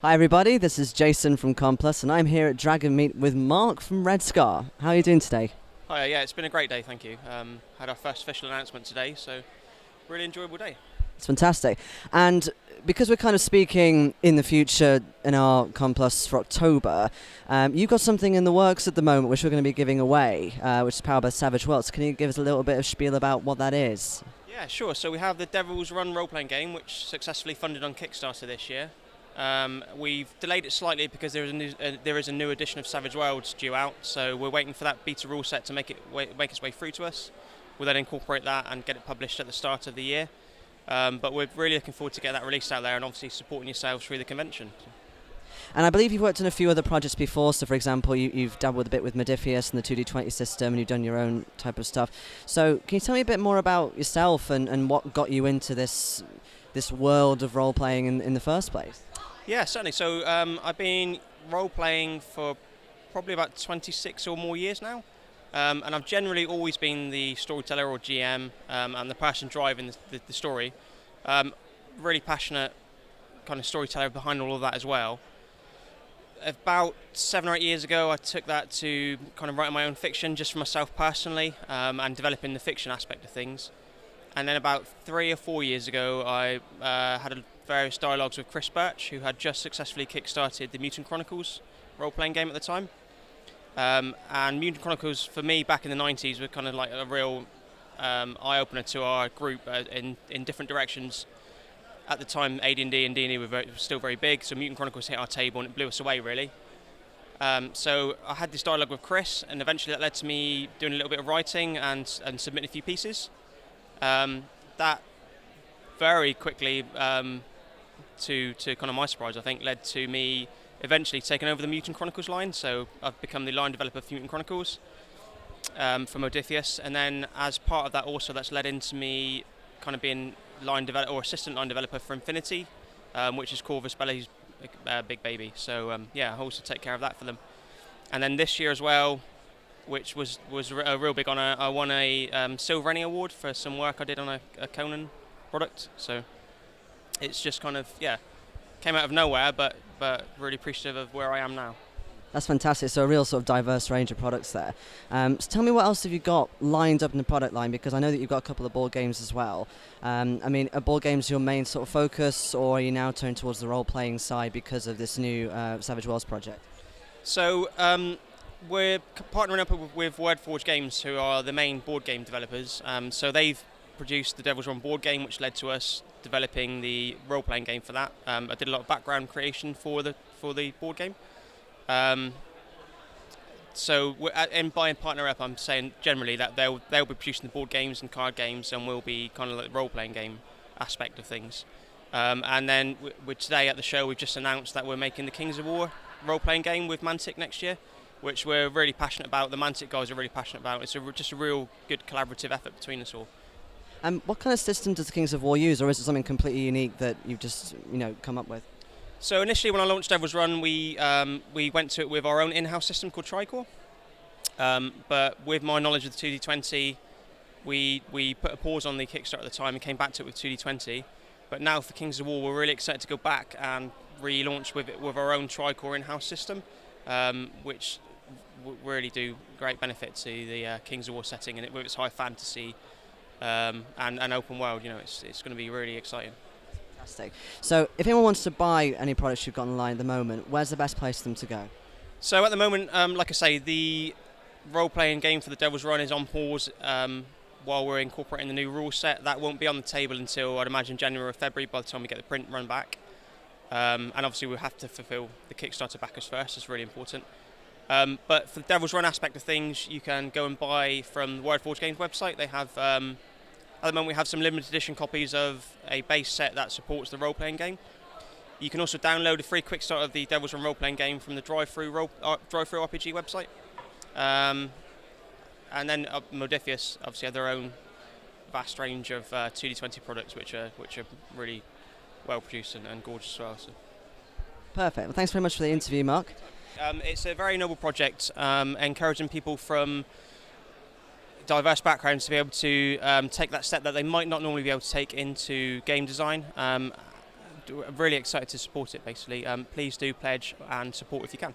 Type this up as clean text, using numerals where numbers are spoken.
Hi everybody, this is Jason from Con+, and I'm here at Dragon Meet with Mark from Red Scar. How are you doing today? Hi, yeah, it's been a great day, thank you. Had our first official announcement today, so really enjoyable day. It's fantastic. And because we're kind of speaking in the future in our Con+ for October, you've got something in the works at the moment which we're going to be giving away, which is powered by Savage Worlds. Can you give us a little bit of spiel about what that is? Yeah, sure. So we have the Devil's Run role-playing game, which successfully funded on Kickstarter this year. We've delayed it slightly because there is a new edition of Savage Worlds due out, so we're waiting for that beta rule set to make its way through to us. We'll then incorporate that and get it published at the start of the year. But we're really looking forward to get that released out there and obviously supporting yourselves through the convention. And I believe you've worked on a few other projects before, so for example you've dabbled a bit with Modiphius and the 2D20 system, and you've done your own type of stuff. So can you tell me a bit more about yourself and what got you into this world of role-playing in the first place? Yeah, certainly. So I've been role-playing for probably about 26 or more years now. And I've generally always been the storyteller or GM and the person driving the story. Really passionate kind of storyteller behind all of that as well. About 7 or 8 years ago, I took that to kind of writing my own fiction just for myself personally and developing the fiction aspect of things. And then about 3 or 4 years ago, I had various dialogues with Chris Birch, who had just successfully kickstarted the Mutant Chronicles role-playing game at the time. And Mutant Chronicles, for me, back in the 90s, were kind of like a real eye-opener to our group in different directions. At the time, AD&D and D&D were still very big, so Mutant Chronicles hit our table and it blew us away, really. So I had this dialogue with Chris, and eventually that led to me doing a little bit of writing and submitting a few pieces. That very quickly, to kind of my surprise, I think, led to me eventually taking over the Mutant Chronicles line. So I've become the line developer for Mutant Chronicles from Modiphius, and then as part of that also that's led into me kind of being line developer or assistant line developer for Infinity, which is Corvus Belli's big baby. So yeah, I also take care of that for them. And then this year as well, which was a real big honour, I won a Silver Any Award for some work I did on a Conan product. So it's just kind of, yeah, came out of nowhere, but really appreciative of where I am now. That's fantastic. So a real sort of diverse range of products there. So tell me, what else have you got lined up in the product line? Because I know that you've got a couple of board games as well. I mean, are board games your main sort of focus, or are you now turned towards the role-playing side because of this new Savage Worlds project? So we're partnering up with Wordforge Games, who are the main board game developers. So they've produced the Devil's Run board game, which led to us developing the role-playing game for that. I did a lot of background creation for the board game. So in buying partner up, I'm saying generally that they'll be producing the board games and card games, and we'll be kind of like the role-playing game aspect of things. And then today at the show, we've just announced that we're making the Kings of War role-playing game with Mantic next year, which we're really passionate about. The Mantic guys are really passionate about. It's just a real good collaborative effort between us all. What kind of system does the Kings of War use, or is it something completely unique that you've just come up with? So initially, when I launched Devil's Run, we went to it with our own in-house system called Tricore. But with my knowledge of the 2D20, we put a pause on the Kickstarter at the time and came back to it with 2D20. But now for Kings of War, we're really excited to go back and relaunch with our own Tricore in-house system, which really do great benefit to the Kings of War setting, and with its high fantasy and open world. It's going to be really exciting. Fantastic. So if anyone wants to buy any products you've got online at the moment, where's the best place for them to go? So at the moment, like I say, the role-playing game for the Devil's Run is on pause while we're incorporating the new rule set. That won't be on the table until, I'd imagine, January or February, by the time we get the print run back. And obviously we'll have to fulfill the Kickstarter backers first. It's really important. But for the Devil's Run aspect of things, you can go and buy from the Wordforge Games website. They have, at the moment, we have some limited edition copies of a base set that supports the role-playing game. You can also download a free quick start of the Devil's Run role-playing game from the Drive-Thru RPG website. And then Modiphius obviously have their own vast range of 2D20 products, which are really well produced and gorgeous as well. So. Perfect. Well, thanks very much for the interview, Mark. It's a very noble project, encouraging people from diverse backgrounds to be able to take that step that they might not normally be able to take into game design. really excited to support it. Basically, please do pledge and support if you can.